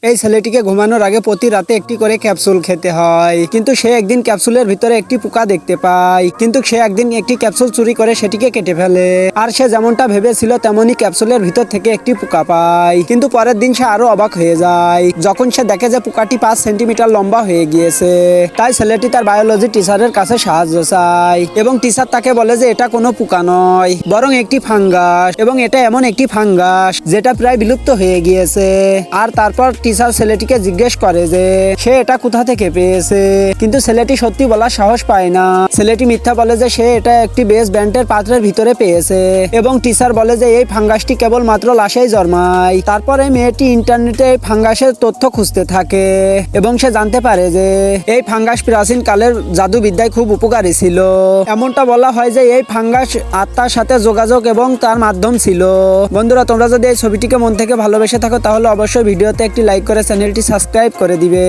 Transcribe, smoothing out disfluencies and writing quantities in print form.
এই ছেলেটিকে ঘুমানোর আগে প্রতি রাতে একটি করে ক্যাপসুল খেতে হয়, কিন্তু সে একদিন ক্যাপসুলের ভিতরে একটি পোকা দেখতে পায়। কিন্তু সে একদিন একটি ক্যাপসুল চুরি করে সেটিকে কেটে ফেলে, আর সে যেমনটা ভেবেছিল তেমনই ক্যাপসুলের ভিতর থেকে একটি পোকা পায়। কিন্তু পরের দিন সে আরো অবাক হয়ে যায় যখন সে দেখে যে পোকাটি 5 সেন্টিমিটার লম্বা হয়ে গিয়েছে। তাই ছেলেটি তার বায়োলজি টিচারের কাছে সাহায্য চায় এবং টিচার তাকে বলে যে এটা কোনো পোকা নয়, বরং একটি ফাঙ্গাস, এবং এটা এমন একটি ফাঙ্গাস যেটা প্রায় বিলুপ্ত হয়ে গিয়েছে। আর তারপর টিচার ছেলেটিকে জিজ্ঞেস করে যে সে এটা কোথা থেকে পেয়েছে, কিন্তু ছেলেটি সত্যি বলার সাহস পায় না। ছেলেটি মিথ্যা বলে যে সে এটা একটি বেস ব্যান্ডের পাত্রের ভিতরে পেয়েছে, এবং টিচার বলে যে এই ফাঙ্গাসটি কেবল মাত্র লাশেই জন্মায়। তারপরে মেয়েটি ইন্টারনেটে এই ফাঙ্গাসের তথ্য খুঁজতে থাকে এবং সে জানতে পারে যে এই ফাঙ্গাস প্রাচীন কালের জাদুবিদ্যায় খুব উপকারী ছিল। এমনটা বলা হয় যে এই ফাঙ্গাস আত্মার সাথে যোগাযোগ এবং তার মাধ্যম ছিল। বন্ধুরা, তোমরা যদি এই ছবিটিকে মন থেকে ভালোবেসে থাকো তাহলে অবশ্যই ভিডিওতে একটি লাইক করে চ্যানেলটি সাবস্ক্রাইব করে দিবে।